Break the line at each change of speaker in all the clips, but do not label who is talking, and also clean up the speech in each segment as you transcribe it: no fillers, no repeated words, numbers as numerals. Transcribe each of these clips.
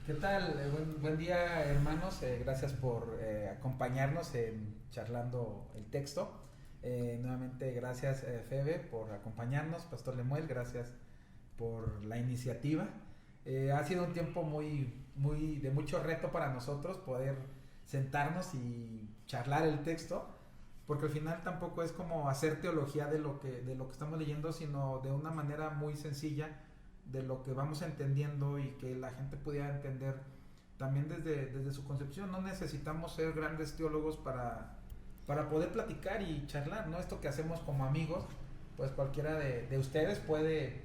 ¿Qué tal? Buen día, hermanos. Gracias por acompañarnos en charlando el texto. Nuevamente, gracias, Febe, por acompañarnos. Pastor Lemuel, gracias por la iniciativa. Ha sido un tiempo de mucho reto para nosotros poder sentarnos y charlar el texto, porque al final tampoco es como hacer teología de lo que estamos leyendo, sino de una manera muy sencilla de lo que vamos entendiendo y que la gente pudiera entender también desde su concepción. No necesitamos ser grandes teólogos para poder platicar y charlar, ¿no? Esto que hacemos como amigos, pues cualquiera de ustedes puede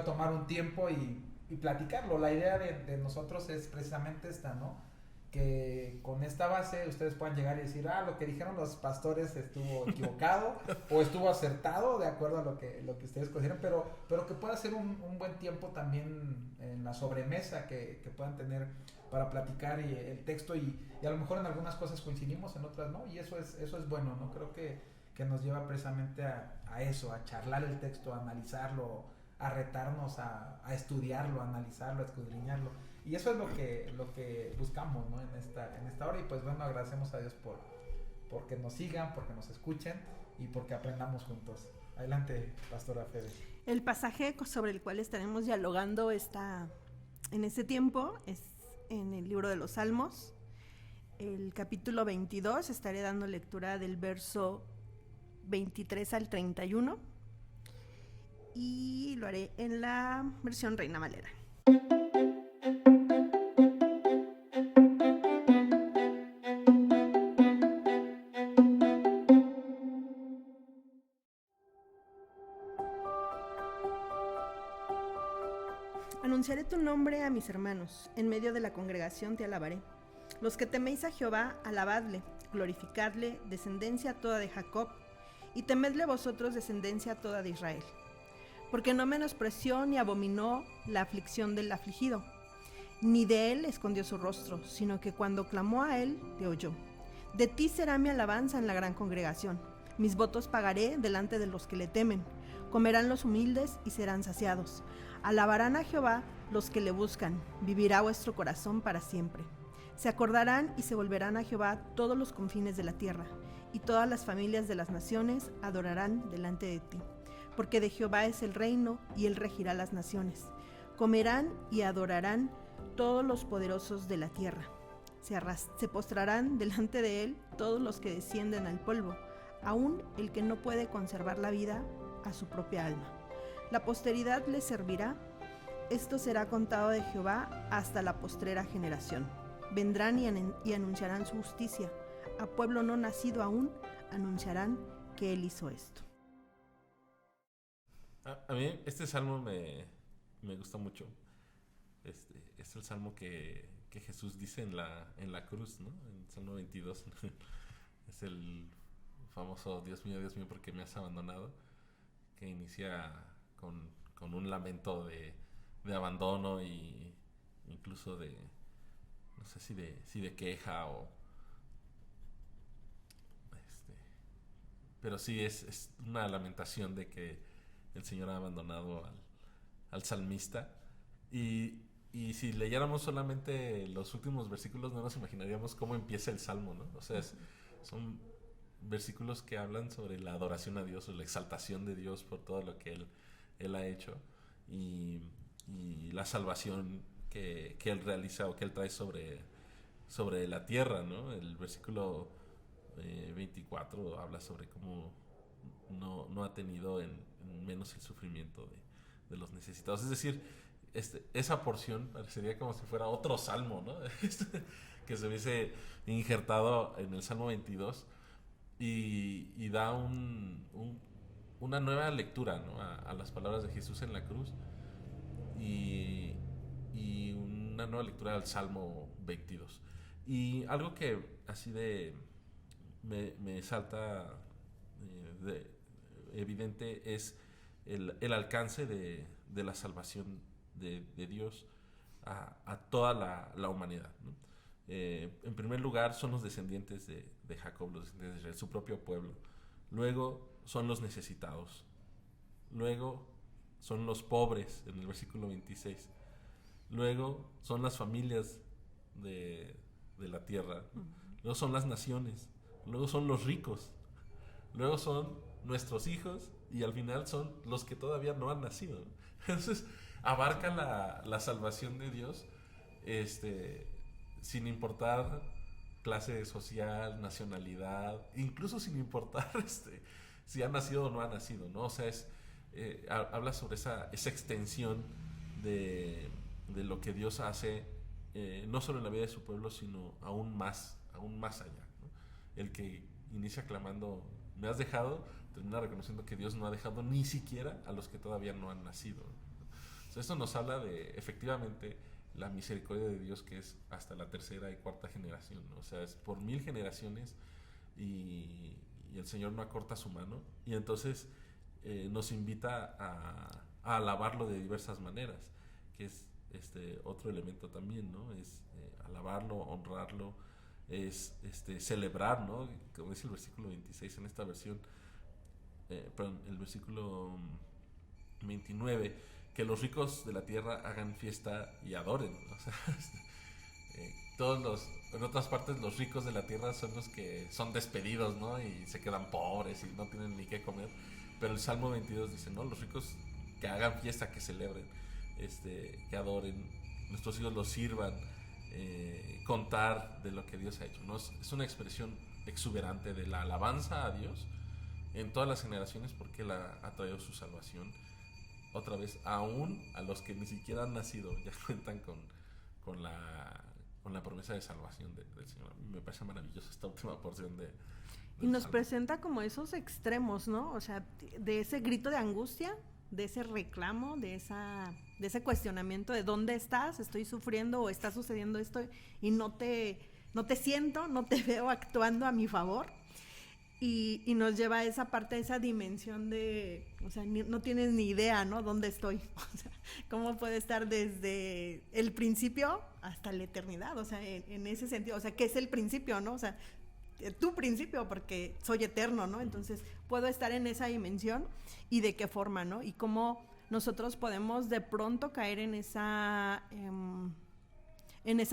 tomar un tiempo y platicarlo. La idea de nosotros es precisamente esta, ¿no? Que con esta base ustedes puedan llegar y decir, lo que dijeron los pastores estuvo equivocado o estuvo acertado de acuerdo a lo que ustedes consideran, pero que pueda ser un buen tiempo también en la sobremesa que puedan tener para platicar el texto y a lo mejor en algunas cosas coincidimos, en otras no, y eso es bueno, ¿no? Creo que nos lleva precisamente a eso, a charlar el texto, a analizarlo, a retarnos, a estudiarlo, a analizarlo, a escudriñarlo. Y eso es lo que buscamos, ¿no? en esta hora. Y pues bueno, agradecemos a Dios porque nos sigan, porque nos escuchen y porque aprendamos juntos. Adelante, Pastora Fede.
El pasaje sobre el cual estaremos dialogando en este tiempo es en el libro de los Salmos, el capítulo 22. Estaré dando lectura del verso 23 al 31 y lo haré en la versión Reina Valera. Anunciaré tu nombre a mis hermanos, en medio de la congregación te alabaré. Los que teméis a Jehová, alabadle, glorificadle, descendencia toda de Jacob, y temedle vosotros, descendencia toda de Israel. Porque no menospreció ni abominó la aflicción del afligido, ni de él escondió su rostro, sino que cuando clamó a él, le oyó. De ti será mi alabanza en la gran congregación. Mis votos pagaré delante de los que le temen. Comerán los humildes y serán saciados. Alabarán a Jehová los que le buscan. Vivirá vuestro corazón para siempre. Se acordarán y se volverán a Jehová todos los confines de la tierra, y todas las familias de las naciones adorarán delante de ti. Porque de Jehová es el reino, y él regirá las naciones. Comerán y adorarán todos los poderosos de la tierra. Se postrarán delante de él todos los que descienden al polvo, aun el que no puede conservar la vida a su propia alma. La posteridad le servirá. Esto será contado de Jehová hasta la postrera generación. Vendrán y anunciarán su justicia. A pueblo no nacido aún anunciarán que él hizo esto.
A mí este salmo me gusta mucho. Es el salmo que Jesús dice en la cruz, ¿no? En el Salmo 22. Es el famoso Dios mío, ¿por qué me has abandonado? Que inicia con un lamento de abandono y incluso no sé si de queja o pero sí es una lamentación de que el Señor ha abandonado al salmista. Y si leyéramos solamente los últimos versículos, no nos imaginaríamos cómo empieza el salmo, ¿no? O sea, son versículos que hablan sobre la adoración a Dios o la exaltación de Dios por todo lo que Él ha hecho y la salvación que Él realiza o que Él trae sobre la tierra, ¿no? El versículo 24 habla sobre cómo no ha tenido en menos el sufrimiento de los necesitados. Es decir, esa porción parecería como si fuera otro salmo, ¿no? Que se hubiese injertado en el Salmo 22 y da una nueva lectura, ¿no? a las palabras de Jesús en la cruz y una nueva lectura al Salmo 22. Y algo que así me salta evidente es el alcance de la salvación de Dios a toda la humanidad, ¿no? En primer lugar son los descendientes de Jacob, los descendientes de su propio pueblo. Luego son los necesitados. Luego son los pobres en el versículo 26. luego son las familias de la tierra, luego son las naciones, luego son los ricos, luego son nuestros hijos y al final son los que todavía no han nacido. Entonces abarca la salvación de Dios sin importar clase social, nacionalidad, incluso sin importar si ha nacido o no ha nacido, ¿no? O sea, habla sobre esa extensión de lo que Dios hace, no solo en la vida de su pueblo, sino aún más allá, ¿no? El que inicia clamando, me has dejado, termina reconociendo que Dios no ha dejado ni siquiera a los que todavía no han nacido, ¿no? O sea, esto nos habla de, efectivamente, la misericordia de Dios, que es hasta la tercera y cuarta generación, ¿no? O sea, es por 1000 generaciones y el Señor no acorta su mano, y entonces nos invita a alabarlo de diversas maneras, que es otro elemento también, ¿no? Es alabarlo, honrarlo, es celebrar, ¿no? Como dice el versículo 26 en esta versión, perdón, el versículo 29, que los ricos de la tierra hagan fiesta y adoren, ¿no? O sea, en otras partes los ricos de la tierra son los que son despedidos, ¿no? Y se quedan pobres y no tienen ni qué comer. Pero el Salmo 22 dice, ¿no? Los ricos que hagan fiesta, que celebren, que adoren, nuestros hijos los sirvan, contar de lo que Dios ha hecho, ¿no? Es una expresión exuberante de la alabanza a Dios en todas las generaciones, porque Él ha traído su salvación. Otra vez, aún a los que ni siquiera han nacido ya cuentan con la promesa de salvación del Señor. Me parece maravillosa esta última porción
y nos presenta como esos extremos, ¿no? O sea, de ese grito de angustia, de ese reclamo, de ese cuestionamiento de dónde estás, estoy sufriendo o está sucediendo esto y no te siento, no te veo actuando a mi favor. Y nos lleva a esa parte, a esa dimensión de, o sea, no tienes ni idea, ¿no? ¿Dónde estoy? O sea, ¿cómo puede estar desde el principio hasta la eternidad? O sea, en ese sentido, o sea, ¿qué es el principio, no? O sea, tu principio, porque soy eterno, ¿no? Entonces, puedo estar en esa dimensión y de qué forma, ¿no? Y cómo nosotros podemos de pronto caer en esa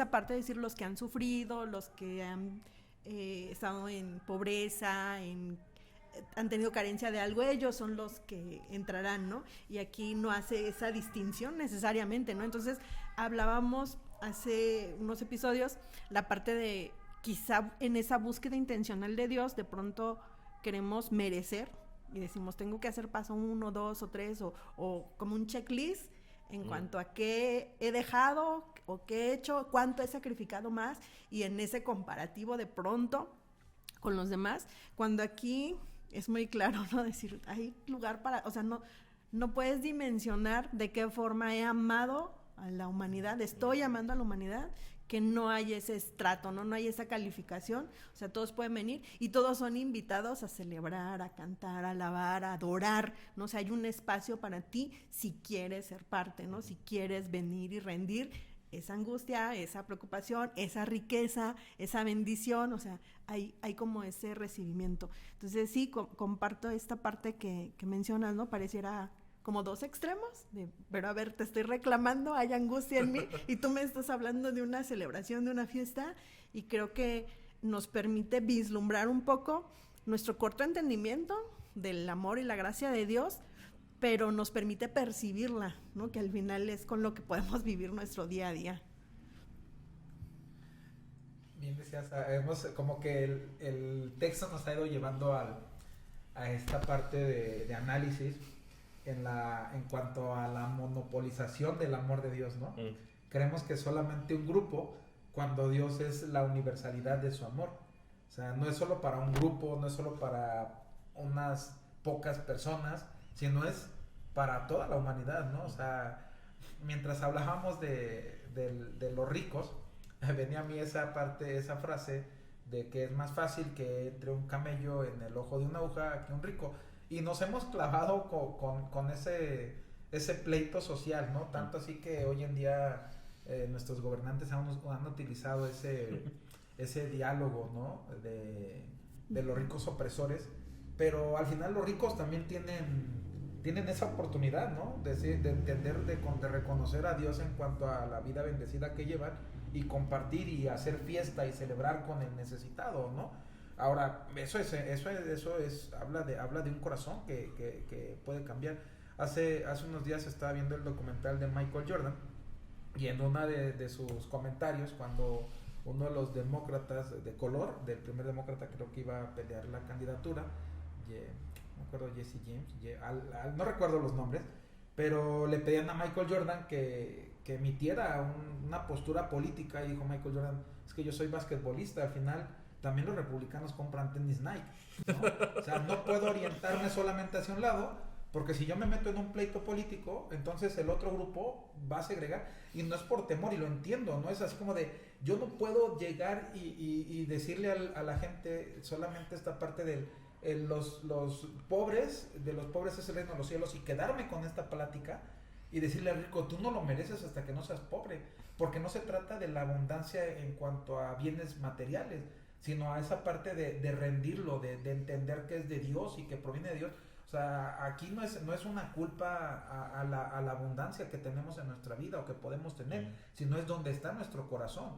parte de decir los que han sufrido, los que han estado en pobreza, han tenido carencia de algo, ellos son los que entrarán, ¿no? Y aquí no hace esa distinción necesariamente, ¿no? Entonces, hablábamos hace unos episodios la parte de quizá en esa búsqueda intencional de Dios, de pronto queremos merecer y decimos, tengo que hacer paso 1, 2 o 3 o como un checklist en cuanto a qué he dejado o qué he hecho, cuánto he sacrificado más, y en ese comparativo de pronto con los demás, cuando aquí es muy claro, ¿no? Decir, hay lugar para, o sea, no puedes dimensionar de qué forma he amado a la humanidad, estoy amando a la humanidad, que no hay ese estrato, no hay esa calificación, o sea, todos pueden venir y todos son invitados a celebrar, a cantar, a alabar, a adorar, ¿no? O sea, hay un espacio para ti si quieres ser parte, ¿no? Si quieres venir y rendir esa angustia, esa preocupación, esa riqueza, esa bendición, o sea, hay como ese recibimiento. Entonces sí, comparto esta parte que mencionas, ¿no? Pareciera como dos extremos, pero a ver, te estoy reclamando, hay angustia en mí, y tú me estás hablando de una celebración, de una fiesta, y creo que nos permite vislumbrar un poco nuestro corto entendimiento del amor y la gracia de Dios, pero nos permite percibirla, ¿no? Que al final es con lo que podemos vivir nuestro día a día.
Bien decías, como que el texto nos ha ido llevando a esta parte de análisis en cuanto a la monopolización del amor de Dios, ¿no? Creemos que solamente un grupo, cuando Dios es la universalidad de su amor. O sea, no es solo para un grupo, no es solo para unas pocas personas, sino es para toda la humanidad, ¿no? O sea, mientras hablábamos de los ricos, venía a mí esa frase de que es más fácil que entre un camello en el ojo de una aguja que un rico. Y nos hemos clavado con ese pleito social, ¿no? Tanto así que hoy en día nuestros gobernantes han utilizado ese diálogo, ¿no? De los ricos opresores, pero al final los ricos también tienen tienen esa oportunidad, ¿no? De entender, de reconocer a Dios en cuanto a la vida bendecida que llevan y compartir y hacer fiesta y celebrar con el necesitado, ¿no? Ahora, eso es habla de un corazón que puede cambiar. Hace unos días estaba viendo el documental de Michael Jordan y en una de sus comentarios, cuando uno de los demócratas de color, del primer demócrata creo que iba a pelear la candidatura, no me acuerdo, Jesse James, no recuerdo los nombres, pero le pedían a Michael Jordan que emitiera una postura política y dijo Michael Jordan, es que yo soy basquetbolista, al final también los republicanos compran tenis Nike, ¿no? O sea, no puedo orientarme solamente hacia un lado, porque si yo me meto en un pleito político, entonces el otro grupo va a segregar, y no es por temor, y lo entiendo, no es así como de, yo no puedo llegar y decirle a la gente solamente esta parte del los pobres, de los pobres es el reino de los cielos, y quedarme con esta plática y decirle al rico, tú no lo mereces hasta que no seas pobre, porque no se trata de la abundancia en cuanto a bienes materiales, sino a esa parte de rendirlo, de entender que es de Dios y que proviene de Dios. O sea, aquí no es una culpa a la abundancia que tenemos en nuestra vida o que podemos tener, sino es donde está nuestro corazón,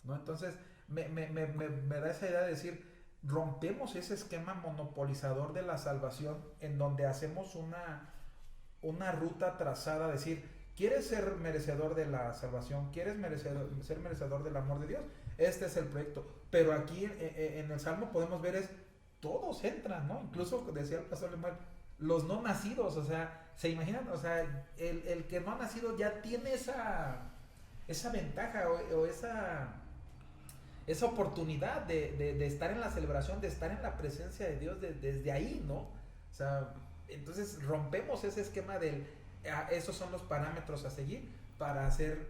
¿no? Entonces, me da esa idea de decir, rompemos ese esquema monopolizador de la salvación en donde hacemos una ruta trazada, decir, ¿quieres ser merecedor de la salvación? ¿Quieres ser merecedor del amor de Dios? Este es el proyecto. Pero aquí en el Salmo podemos ver todos entran, ¿no? Incluso decía el pastor Lemuel, los no nacidos, o sea, ¿se imaginan? O sea, el que no ha nacido ya tiene esa ventaja o esa oportunidad de estar en la celebración, de estar en la presencia de Dios desde ahí, ¿no? O sea, entonces rompemos ese esquema esos son los parámetros a seguir para ser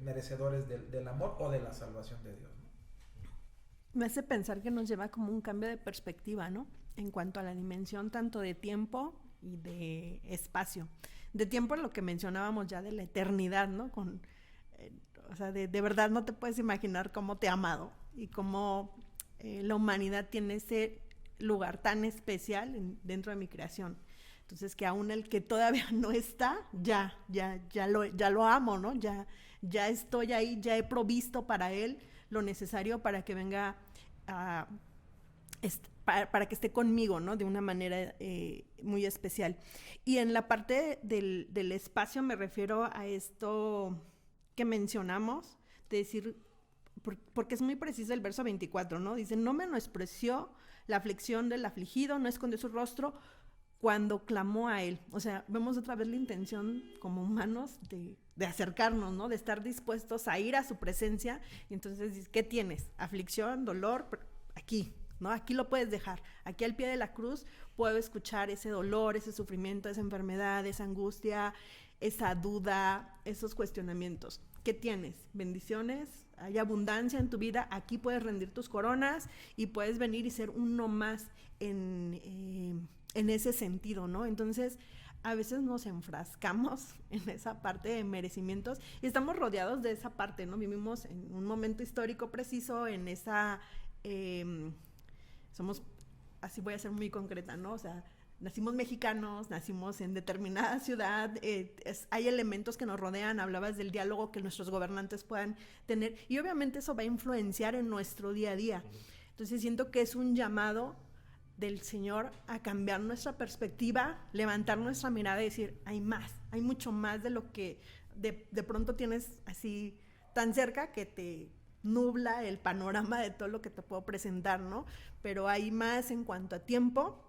merecedores del amor o de la salvación de Dios, ¿no?
Me hace pensar que nos lleva como un cambio de perspectiva, ¿no? En cuanto a la dimensión tanto de tiempo y de espacio. De tiempo, lo que mencionábamos ya de la eternidad, ¿no? O sea, de verdad no te puedes imaginar cómo te he amado y cómo la humanidad tiene ese lugar tan especial dentro de mi creación. Entonces, que aún el que todavía no está, ya lo amo, ¿no? Ya estoy ahí, ya he provisto para él lo necesario para que venga para que esté conmigo, ¿no? De una manera muy especial. Y en la parte del espacio me refiero a esto que mencionamos, de decir, porque es muy preciso el verso 24, ¿no? Dice, no menospreció la aflicción del afligido, no escondió su rostro cuando clamó a él. O sea, vemos otra vez la intención como humanos de acercarnos, ¿no? De estar dispuestos a ir a su presencia. Y entonces, ¿qué tienes? Aflicción, dolor, aquí, ¿no? Aquí lo puedes dejar. Aquí al pie de la cruz puedo escuchar ese dolor, ese sufrimiento, esa enfermedad, esa angustia, esa duda, esos cuestionamientos. ¿Qué tienes? Bendiciones, hay abundancia en tu vida, aquí puedes rendir tus coronas y puedes venir y ser uno más en ese sentido, ¿no? Entonces, a veces nos enfrascamos en esa parte de merecimientos y estamos rodeados de esa parte, ¿no? Vivimos en un momento histórico preciso, en esa... así voy a ser muy concreta, ¿no? O sea, nacimos mexicanos, nacimos en determinada ciudad, hay elementos que nos rodean, hablabas del diálogo que nuestros gobernantes puedan tener, y obviamente eso va a influenciar en nuestro día a día. Entonces siento que es un llamado del Señor a cambiar nuestra perspectiva, levantar nuestra mirada y decir, hay más, hay mucho más de lo que de pronto tienes así tan cerca que te nubla el panorama de todo lo que te puedo presentar, ¿no? Pero hay más en cuanto a tiempo.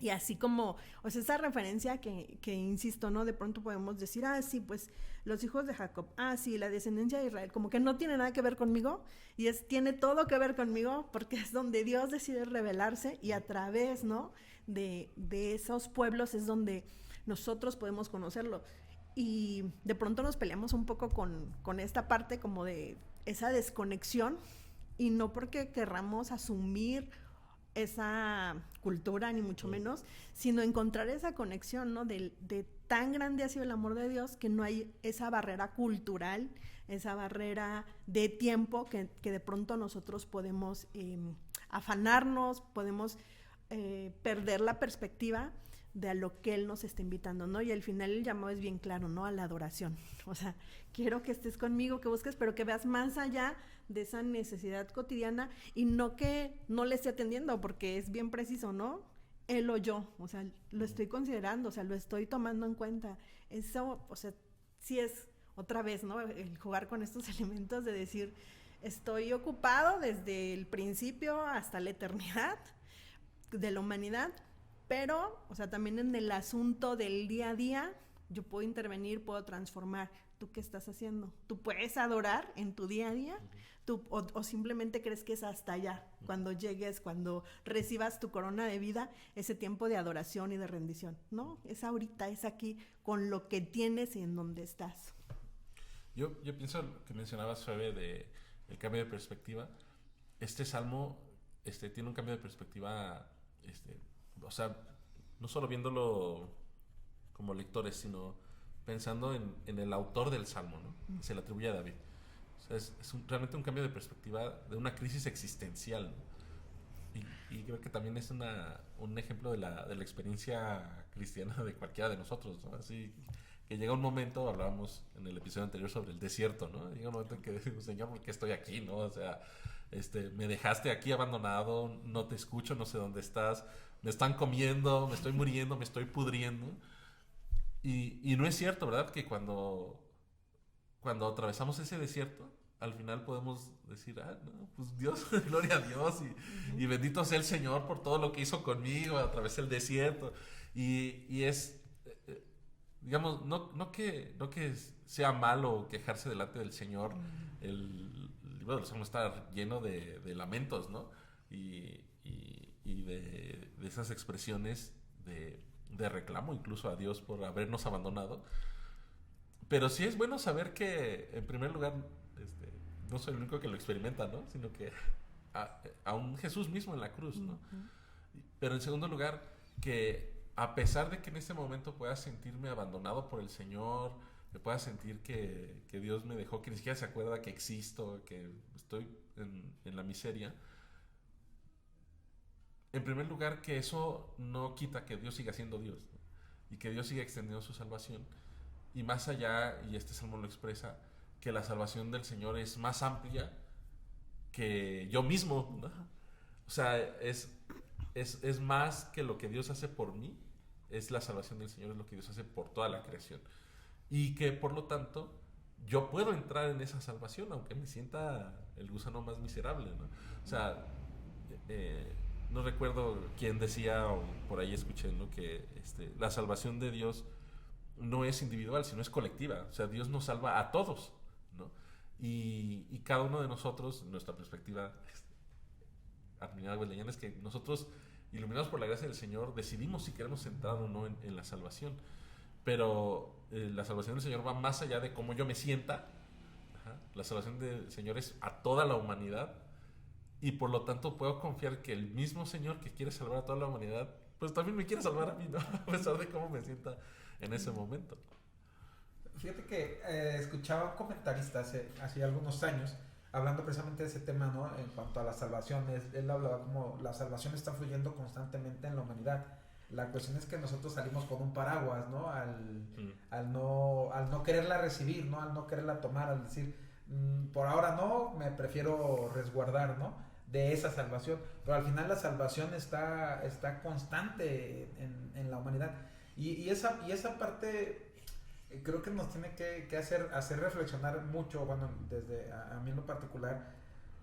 Y así como, o sea, esa referencia que insisto, ¿no? De pronto podemos decir, sí, pues los hijos de Jacob, sí, la descendencia de Israel, como que no tiene nada que ver conmigo, y tiene todo que ver conmigo, porque es donde Dios decide revelarse, y a través, ¿no? De esos pueblos es donde nosotros podemos conocerlo. Y de pronto nos peleamos un poco con esta parte como de esa desconexión, y no porque querramos asumir esa cultura, ni mucho menos, sino encontrar esa conexión, ¿no? De tan grande ha sido el amor de Dios que no hay esa barrera cultural, esa barrera de tiempo que de pronto nosotros podemos afanarnos, podemos perder la perspectiva a lo que Él nos está invitando, ¿no? Y al final el llamado es bien claro, ¿no? A la adoración. O sea, quiero que estés conmigo, que busques, pero que veas más allá de esa necesidad cotidiana y no que no le esté atendiendo, porque es bien preciso, ¿no? Él o yo, o sea, lo estoy considerando, o sea, lo estoy tomando en cuenta. Eso, o sea, sí es otra vez, ¿no? El jugar con estos elementos de decir, estoy ocupado desde el principio hasta la eternidad de la humanidad, pero, o sea, también en el asunto del día a día, yo puedo intervenir, puedo transformar. ¿Tú qué estás haciendo? ¿Tú puedes adorar en tu día a día? ¿Tú, o simplemente crees que es hasta allá, cuando llegues, cuando recibas tu corona de vida, ese tiempo de adoración y de rendición? No, es ahorita, es aquí, con lo que tienes y en donde estás.
Yo pienso que mencionabas, Febe, de el cambio de perspectiva. Este salmo tiene un cambio de perspectiva, o sea, no solo viéndolo como lectores, sino pensando en el autor del salmo, ¿no? Se le atribuye a David. O sea, es realmente un cambio de perspectiva de una crisis existencial, ¿no? Y creo que también es un ejemplo de la experiencia cristiana de cualquiera de nosotros, ¿no? Así que llega un momento, hablábamos en el episodio anterior sobre el desierto, ¿no? Llega un momento en que decimos, Señor, ¿por qué estoy aquí, no? O sea, me dejaste aquí abandonado, no te escucho, no sé dónde estás, me están comiendo, me estoy muriendo, me estoy pudriendo. Y no es cierto, ¿verdad? Que cuando atravesamos ese desierto, al final podemos decir, no, pues Dios, gloria a Dios, y bendito sea el Señor por todo lo que hizo conmigo, atravesé el desierto. Y es, digamos, no que sea malo quejarse delante del Señor. El libro de los Salmos está lleno de lamentos, ¿no? Y de esas expresiones de reclamo incluso a Dios por habernos abandonado. Pero sí es bueno saber que, en primer lugar, no soy el único que lo experimenta, ¿no? Sino que a un Jesús mismo en la cruz, ¿no? Pero en segundo lugar, que a pesar de que en ese momento pueda sentirme abandonado por el Señor, que pueda sentir que Dios me dejó, que ni siquiera se acuerda que existo, que estoy en la miseria, en primer lugar, que eso no quita que Dios siga siendo Dios, ¿no? Y que Dios siga extendiendo su salvación. Y más allá, y este salmo lo expresa, que la salvación del Señor es más amplia que yo mismo, ¿no? O sea, es más que lo que Dios hace por mí, es la salvación del Señor, es lo que Dios hace por toda la creación. Y que, por lo tanto, yo puedo entrar en esa salvación, aunque me sienta el gusano más miserable, ¿no? O sea, no recuerdo quién decía, o por ahí escuché, ¿no? Que la salvación de Dios no es individual, sino es colectiva. O sea, Dios nos salva a todos, ¿no? Y cada uno de nosotros, nuestra perspectiva admirada wesleyana, es que nosotros, iluminados por la gracia del Señor, decidimos si queremos entrar o no en la salvación. Pero la salvación del Señor va más allá de cómo yo me sienta. La salvación del Señor es a toda la humanidad, y por lo tanto puedo confiar que el mismo Señor que quiere salvar a toda la humanidad, pues también me quiere salvar a mí, ¿no? A pesar de cómo me sienta en ese momento.
Fíjate que escuchaba a un comentarista hace algunos años hablando precisamente de ese tema, ¿no? En cuanto a la salvación, él hablaba como la salvación está fluyendo constantemente en la humanidad. La cuestión es que nosotros salimos con un paraguas, ¿no? Al no quererla recibir, ¿no? Al no quererla tomar, al decir, por ahora no, me prefiero resguardar, ¿no? De esa salvación. Pero al final la salvación está constante en la humanidad. Y esa parte creo que nos tiene que hacer reflexionar mucho, bueno, desde a mí en lo particular,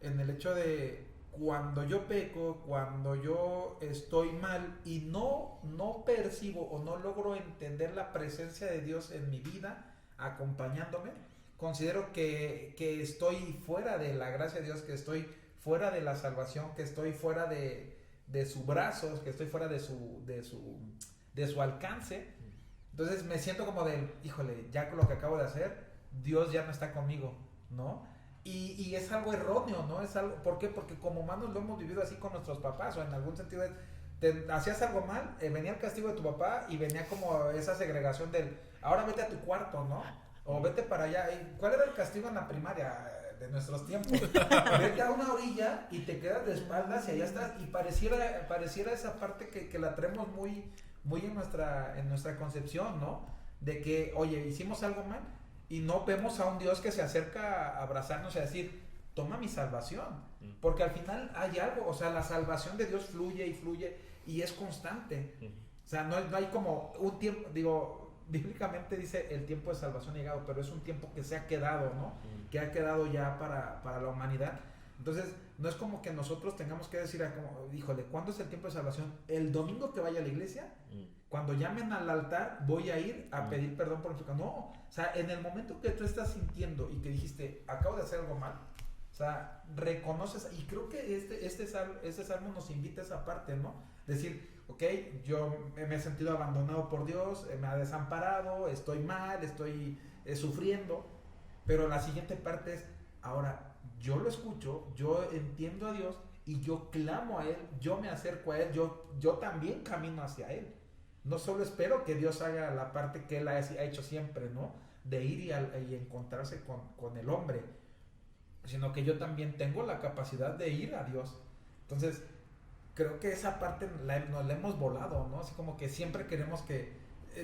en el hecho de cuando yo peco, cuando yo estoy mal y no percibo o no logro entender la presencia de Dios en mi vida acompañándome, considero que estoy fuera de la gracia de Dios, que estoy fuera de la salvación, que estoy fuera de su brazo, que estoy fuera de su alcance. Entonces me siento como híjole, ya con lo que acabo de hacer, Dios ya no está conmigo, ¿no? Y es algo erróneo, ¿no? ¿Por qué? Porque como humanos lo hemos vivido así con nuestros papás, o en algún sentido hacías algo mal, venía el castigo de tu papá y venía como esa segregación ahora vete a tu cuarto, ¿no? O vete para allá. ¿Cuál era el castigo en la primaria de nuestros tiempos? Vete a una orilla y te quedas de espaldas y allá estás, y pareciera esa parte que la traemos muy, muy en nuestra concepción, ¿no? De que, oye, hicimos algo mal y no vemos a un Dios que se acerca a abrazarnos y a decir, toma mi salvación, porque al final hay algo, o sea, la salvación de Dios fluye y fluye y es constante. O sea, no hay como un tiempo, digo, bíblicamente dice el tiempo de salvación ha llegado, pero es un tiempo que se ha quedado, ¿no? Que ha quedado ya para la humanidad. Entonces, no es como que nosotros tengamos que decir, como, híjole, ¿cuándo es el tiempo de salvación? El domingo que vaya a la iglesia, cuando llamen al altar, voy a ir a pedir perdón por mi pecado. No, o sea, en el momento que tú estás sintiendo y que dijiste, acabo de hacer algo mal, o sea, reconoces, y creo que este salmo nos invita a esa parte, ¿no? Decir, ok, yo me he sentido abandonado por Dios, me ha desamparado, estoy mal, estoy sufriendo, pero la siguiente parte es, ahora, yo lo escucho, yo entiendo a Dios y yo clamo a Él, yo me acerco a Él, yo también camino hacia Él. No solo espero que Dios haga la parte que Él ha hecho siempre, ¿no? De ir y encontrarse con el hombre, sino que yo también tengo la capacidad de ir a Dios. Entonces, creo que esa parte nos la hemos volado, ¿no? Así como que siempre queremos que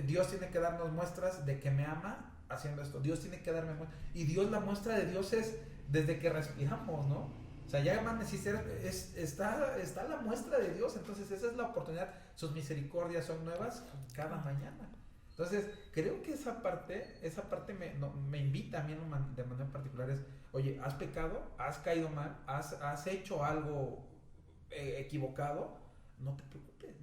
Dios tiene que darnos muestras de que me ama haciendo esto. Dios tiene que darme muestras. Y Dios, la muestra de Dios es desde que respiramos, ¿no? O sea, ya está la muestra de Dios. Entonces, esa es la oportunidad. Sus misericordias son nuevas cada mañana. Entonces, creo que esa parte me invita a mí de manera particular es, oye, has pecado, has caído mal, has hecho algo equivocado, no te preocupes.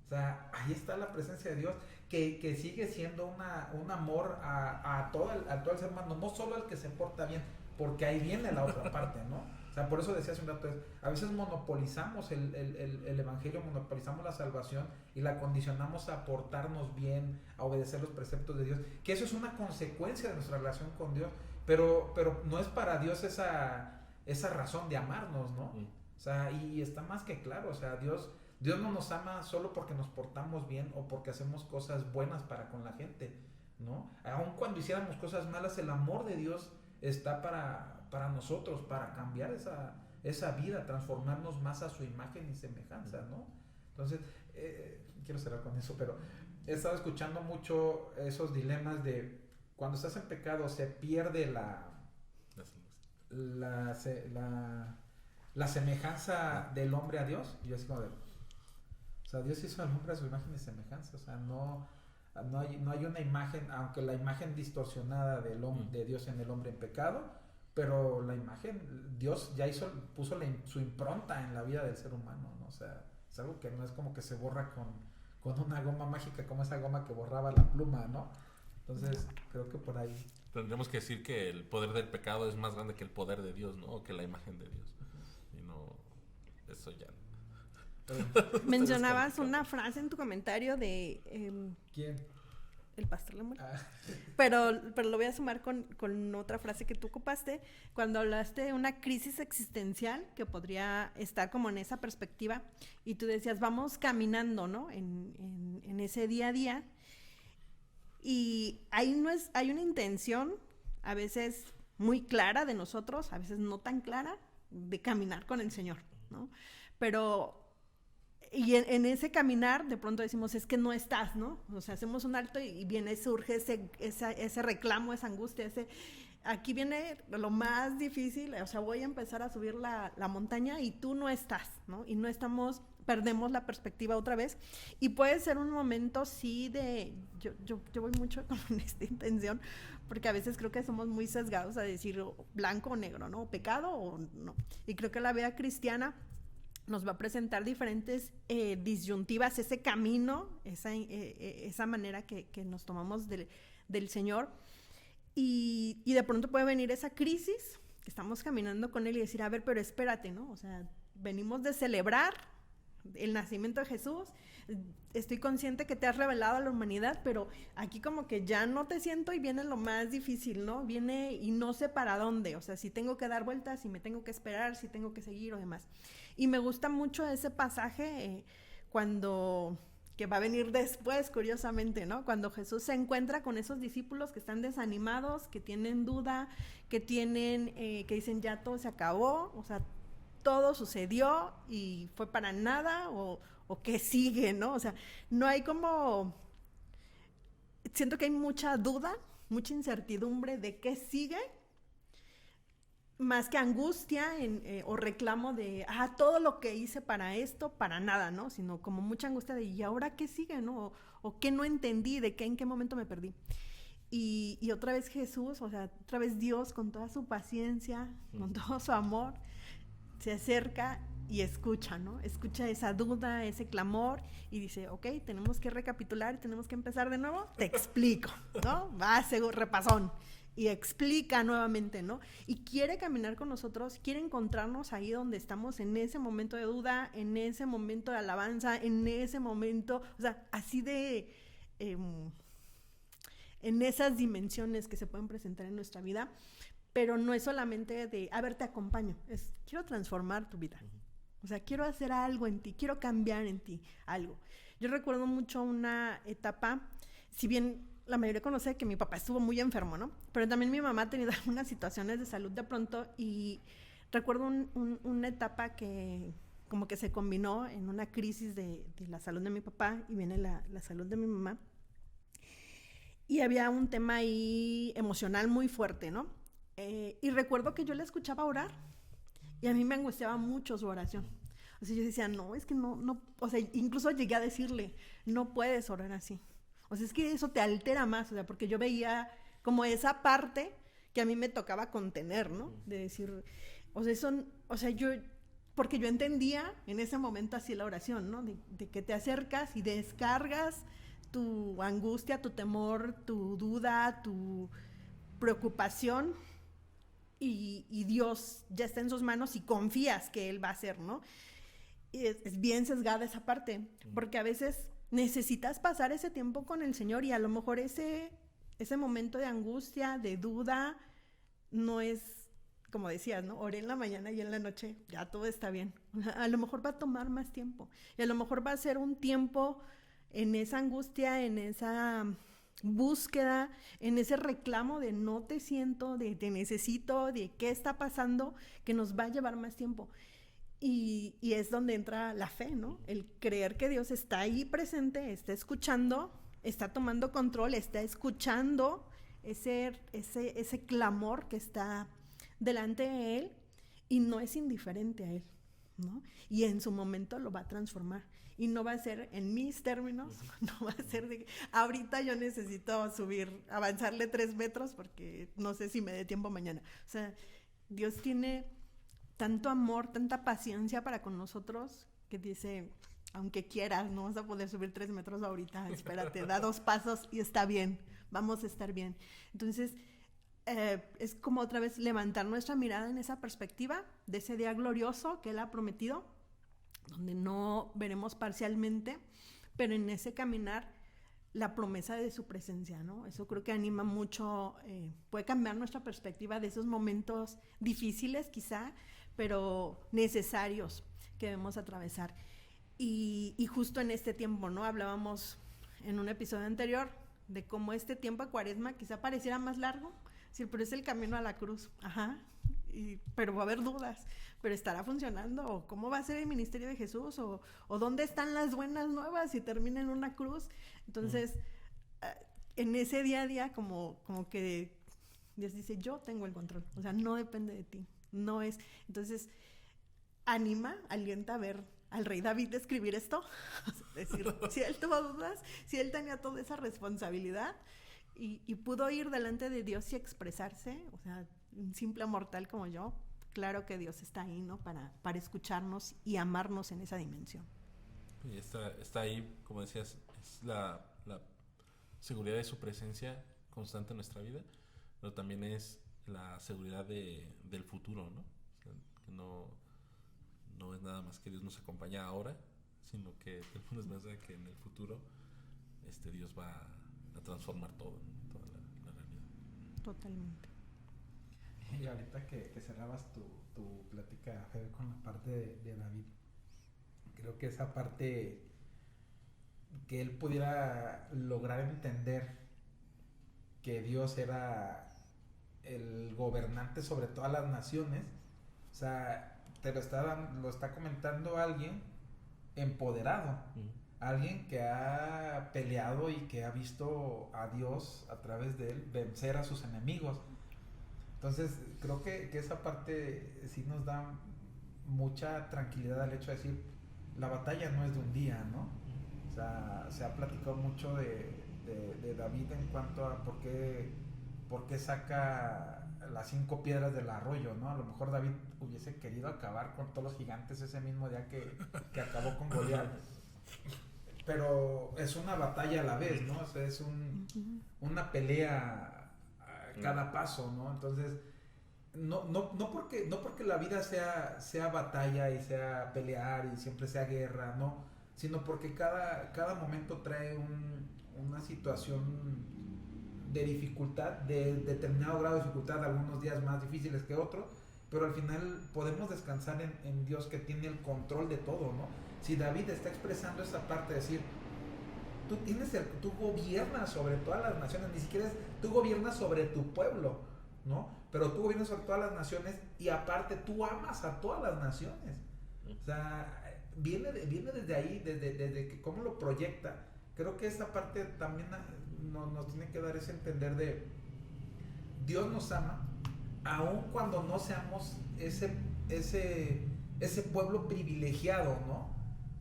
O sea, ahí está la presencia de Dios que sigue siendo un amor a todo el ser humano, no solo al que se porta bien, porque ahí viene la otra parte, ¿no? O sea, por eso decía hace un rato, a veces monopolizamos el evangelio, monopolizamos la salvación y la condicionamos a portarnos bien, a obedecer los preceptos de Dios, que eso es una consecuencia de nuestra relación con Dios, pero no es para Dios esa razón de amarnos, ¿no? O sea, y está más que claro, o sea, Dios no nos ama solo porque nos portamos bien o porque hacemos cosas buenas para con la gente, ¿no? Aun cuando hiciéramos cosas malas, el amor de Dios está para nosotros, para cambiar esa vida, transformarnos más a su imagen y semejanza, ¿no? Entonces, quiero cerrar con eso, pero he estado escuchando mucho esos dilemas de cuando estás en pecado se pierde la semejanza del hombre a Dios. Y yo así como de, o sea, Dios hizo al hombre a su imagen y semejanza, o sea, no hay una imagen, aunque la imagen distorsionada de Dios en el hombre en pecado, pero la imagen, Dios ya puso su impronta en la vida del ser humano, ¿no? O sea, es algo que no es como que se borra con una goma mágica, como esa goma que borraba la pluma, ¿no? Entonces, creo que por ahí
tendríamos que decir que el poder del pecado es más grande que el poder de Dios, ¿no? O que la imagen de Dios. Y no, eso ya.
Mencionabas una frase en tu comentario de...
¿Quién?
El pastor Lemuel. Pero lo voy a sumar con otra frase que tú ocupaste cuando hablaste de una crisis existencial que podría estar como en esa perspectiva y tú decías, vamos caminando, ¿no? En ese día a día y hay una intención a veces muy clara de nosotros, a veces no tan clara, de caminar con el Señor, ¿no? Pero... Y en ese caminar, de pronto decimos, es que no estás, ¿no? O sea, hacemos un alto y surge ese reclamo, esa angustia, aquí viene lo más difícil, o sea, voy a empezar a subir la montaña y tú no estás, ¿no? Y no estamos, perdemos la perspectiva otra vez. Y puede ser un momento, sí, yo voy mucho con esta intención, porque a veces creo que somos muy sesgados a decir blanco o negro, ¿no? Pecado o no. Y creo que la vida cristiana nos va a presentar diferentes disyuntivas, ese camino, esa manera que nos tomamos del Señor. Y de pronto puede venir esa crisis, que estamos caminando con Él y decir, a ver, pero espérate, ¿no? O sea, venimos de celebrar el nacimiento de Jesús, estoy consciente que te has revelado a la humanidad, pero aquí como que ya no te siento y viene lo más difícil, ¿no? Viene y no sé para dónde, o sea, si tengo que dar vueltas, si me tengo que esperar, si tengo que seguir o demás. Y me gusta mucho ese pasaje que va a venir después, curiosamente, ¿no? Cuando Jesús se encuentra con esos discípulos que están desanimados, que tienen duda, que dicen ya todo se acabó, o sea, todo sucedió y fue para nada o o qué sigue, ¿no? O sea, no hay como... Siento que hay mucha duda, mucha incertidumbre de qué sigue, más que angustia o reclamo de, todo lo que hice para esto, para nada, ¿no? Sino como mucha angustia de, ¿y ahora qué sigue, no? O qué no entendí, de qué, en qué momento me perdí. Y otra vez Jesús, o sea, otra vez Dios con toda su paciencia, con todo su amor, se acerca y escucha, ¿no? Escucha esa duda, ese clamor y dice, ok, tenemos que recapitular, tenemos que empezar de nuevo, te explico, ¿no? Va, repasón. Y explica nuevamente, ¿no? Y quiere caminar con nosotros, quiere encontrarnos ahí donde estamos en ese momento de duda, en ese momento de alabanza, en ese momento, o sea, así de... en esas dimensiones que se pueden presentar en nuestra vida, pero no es solamente de, a ver, te acompaño, es, quiero transformar tu vida. O sea, quiero hacer algo en ti, quiero cambiar en ti algo. Yo recuerdo mucho una etapa, si bien la mayoría conoce que mi papá estuvo muy enfermo, ¿no? Pero también mi mamá ha tenido algunas situaciones de salud de pronto y recuerdo una etapa que como que se combinó en una crisis de la salud de mi papá y viene la salud de mi mamá. Y había un tema ahí emocional muy fuerte, ¿no? Y recuerdo que yo la escuchaba orar y a mí me angustiaba mucho su oración. O sea, yo decía, no, es que no, o sea, incluso llegué a decirle, no puedes orar así. O sea, es que eso te altera más, o sea, porque yo veía como esa parte que a mí me tocaba contener, ¿no? De decir, o sea, eso, o sea, porque yo entendía en ese momento así la oración, ¿no? De que te acercas y descargas tu angustia, tu temor, tu duda, tu preocupación y Dios ya está en sus manos y confías que Él va a hacer, ¿no? Y es bien sesgada esa parte, porque a veces necesitas pasar ese tiempo con el Señor y a lo mejor ese momento de angustia, de duda, no es, como decías, ¿no? Oré en la mañana y en la noche, ya todo está bien. A lo mejor va a tomar más tiempo y a lo mejor va a ser un tiempo en esa angustia, en esa búsqueda, en ese reclamo de no te siento, de te necesito, de qué está pasando, que nos va a llevar más tiempo. Y es donde entra la fe, ¿no? El creer que Dios está ahí presente, está escuchando, está tomando control, está escuchando ese clamor que está delante de Él y no es indiferente a Él, ¿no? Y en su momento lo va a transformar. Y no va a ser en mis términos, no va a ser de ahorita yo necesito avanzarle 3 metros porque no sé si me dé tiempo mañana. O sea, Dios tiene tanto amor, tanta paciencia para con nosotros que dice, aunque quieras, no vas a poder subir 3 metros ahorita, espérate, da 2 pasos y está bien, vamos a estar bien. Entonces, es como otra vez levantar nuestra mirada en esa perspectiva de ese día glorioso que Él ha prometido, donde no veremos parcialmente, pero en ese caminar la promesa de su presencia, ¿no? Eso creo que anima mucho, puede cambiar nuestra perspectiva de esos momentos difíciles quizá, pero necesarios que debemos atravesar. Y justo en este tiempo, ¿no? Hablábamos en un episodio anterior de cómo este tiempo de Cuaresma quizá pareciera más largo, sí, pero es el camino a la cruz, pero va a haber dudas, pero ¿estará funcionando? ¿O cómo va a ser el ministerio de Jesús? ¿O dónde están las buenas nuevas si termina en una cruz? Entonces, en ese día a día como que Dios dice, yo tengo el control, o sea, no depende de ti, no es. Entonces, alienta a ver al rey David escribir esto, es decir, si él tuvo dudas, si él tenía toda esa responsabilidad y pudo ir delante de Dios y expresarse, o sea, un simple mortal como yo, claro que Dios está ahí, ¿no? Para escucharnos y amarnos en esa dimensión.
Y está ahí, como decías, es la seguridad de su presencia constante en nuestra vida, pero también es la seguridad del futuro, ¿no? O sea, que no es nada más que Dios nos acompaña ahora, sino que tenemos más de que en el futuro Dios va a transformar todo, ¿no? Toda la realidad.
Totalmente.
Y ahorita que cerrabas tu plática, Fer, con la parte de David, creo que esa parte que él pudiera lograr entender que Dios era el gobernante sobre todas las naciones, o sea, lo está comentando alguien empoderado, alguien que ha peleado y que ha visto a Dios a través de él vencer a sus enemigos. Entonces creo que esa parte sí nos da mucha tranquilidad al hecho de decir, la batalla no es de un día, ¿no? O sea, se ha platicado mucho de David en cuanto a por qué saca las 5 piedras del arroyo, ¿no? A lo mejor David hubiese querido acabar con todos los gigantes ese mismo día que acabó con Goliat. Pero es una batalla a la vez, ¿no? O sea, es una pelea a cada paso, ¿no? Entonces, no porque la vida sea batalla y sea pelear y siempre sea guerra, no, sino porque cada momento trae una situación de dificultad, de determinado grado de dificultad, algunos días más difíciles que otros, pero al final podemos descansar en Dios, que tiene el control de todo, ¿no? Si David está expresando esa parte de decir, tú gobiernas sobre todas las naciones, ni siquiera tú gobiernas sobre tu pueblo, ¿no? Pero tú gobiernas sobre todas las naciones y aparte tú amas a todas las naciones. O sea, viene desde ahí, desde que cómo lo proyecta. Creo que esa parte también nos tiene que dar ese entender de Dios nos ama, aun cuando no seamos ese pueblo privilegiado, ¿no?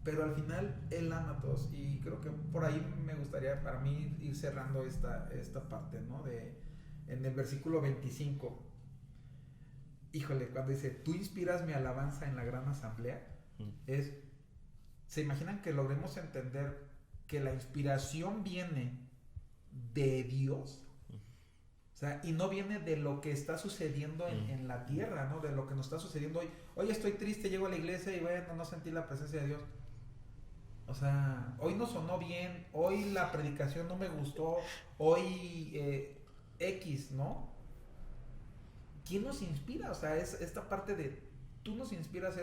Pero al final Él ama a todos. Y creo que por ahí me gustaría para mí ir cerrando esta parte, ¿no? En el versículo 25. Híjole, cuando dice, tú inspiras mi alabanza en la gran asamblea, ¿se imaginan que logremos entender que la inspiración viene de Dios? O sea, y no viene de lo que está sucediendo en la tierra, ¿no? De lo que nos está sucediendo hoy. Hoy estoy triste, llego a la iglesia y bueno, no sentí la presencia de Dios. O sea, hoy no sonó bien, hoy la predicación no me gustó, hoy X, ¿no? ¿Quién nos inspira? O sea, es esta parte de tú nos inspiras,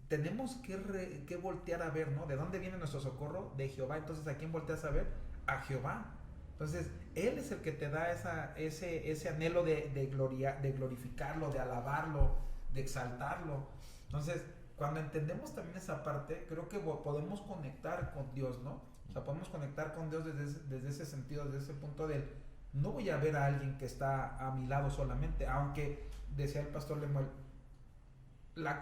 tenemos que voltear a ver, ¿no? ¿De dónde viene nuestro socorro? De Jehová. Entonces, ¿a quién volteas a ver? A Jehová. Entonces, Él es el que te da ese anhelo de glorificarlo, de alabarlo, de exaltarlo. Entonces, cuando entendemos también esa parte, creo que podemos conectar con Dios, ¿no? O sea, podemos conectar con Dios desde ese sentido, desde ese punto del no voy a ver a alguien que está a mi lado solamente, aunque decía el pastor Lemuel,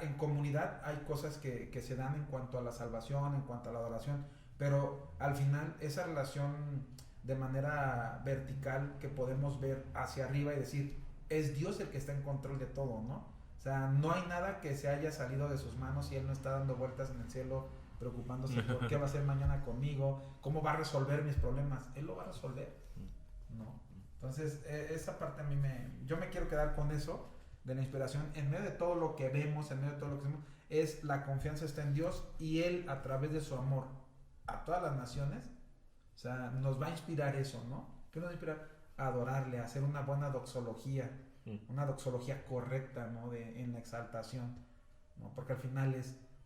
en comunidad hay cosas que se dan en cuanto a la salvación, en cuanto a la adoración, pero al final esa relación de manera vertical que podemos ver hacia arriba y decir, es Dios el que está en control de todo, ¿no? O sea, no hay nada que se haya salido de sus manos y Él no está dando vueltas en el cielo preocupándose por qué va a hacer mañana conmigo, cómo va a resolver mis problemas. Él lo va a resolver, ¿no? Entonces, esa parte a mí yo me quiero quedar con eso, de la inspiración, en medio de todo lo que vemos, en medio de todo lo que hacemos, es la confianza está en Dios y Él a través de su amor a todas las naciones, o sea, nos va a inspirar eso, ¿no? ¿Qué nos va a inspirar? A adorarle, a hacer una buena doxología, una doxología correcta, ¿no? En la exaltación, ¿no? Porque al final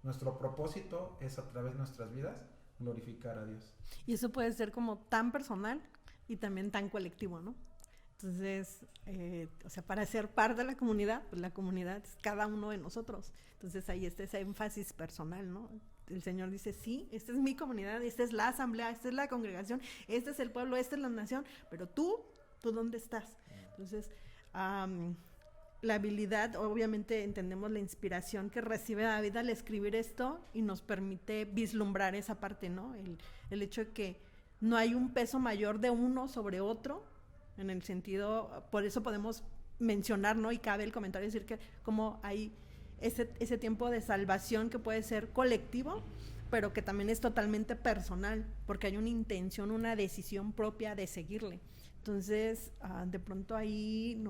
nuestro propósito es a través de nuestras vidas glorificar a Dios.
Y eso puede ser como tan personal y también tan colectivo, ¿no? Entonces, o sea, para ser parte de la comunidad, pues la comunidad es cada uno de nosotros. Entonces ahí está ese énfasis personal, ¿no? El Señor dice, sí, esta es mi comunidad, esta es la asamblea, esta es la congregación, este es el pueblo, esta es la nación, pero tú ¿dónde estás? Entonces, la habilidad, obviamente entendemos la inspiración que recibe David al escribir esto y nos permite vislumbrar esa parte, ¿no? El hecho de que no hay un peso mayor de uno sobre otro, en el sentido, por eso podemos mencionar, ¿no? Y cabe el comentario decir que como hay ese tiempo de salvación que puede ser colectivo, pero que también es totalmente personal, porque hay una intención, una decisión propia de seguirle. Entonces, de pronto ahí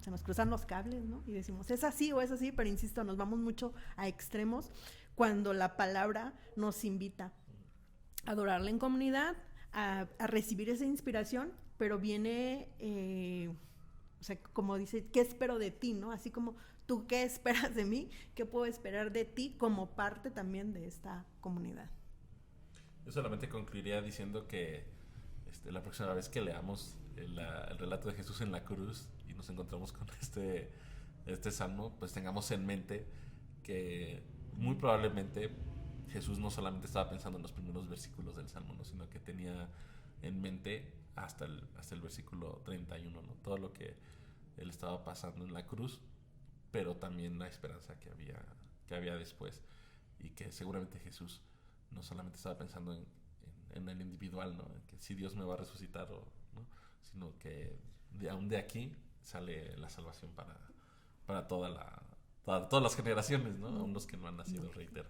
se nos cruzan los cables, ¿no? Y decimos, es así o es así, pero insisto, nos vamos mucho a extremos cuando la palabra nos invita a adorarla en comunidad, a recibir esa inspiración, pero viene, o sea, como dice, ¿qué espero de ti, no? Así como tú, ¿qué esperas de mí? ¿Qué puedo esperar de ti como parte también de esta comunidad?
Yo solamente concluiría diciendo que la próxima vez que leamos el relato de Jesús en la cruz y nos encontramos con este salmo, pues tengamos en mente que muy probablemente Jesús no solamente estaba pensando en los primeros versículos del Salmo, ¿no? Sino que tenía en mente hasta el versículo 31, ¿no? Todo lo que él estaba pasando en la cruz, pero también la esperanza que había después, y que seguramente Jesús no solamente estaba pensando en el individual, ¿no? En que si Dios me va a resucitar, ¿no? Sino que aún de aquí sale la salvación para todas las generaciones, ¿no? Aún los que no han nacido, reitero.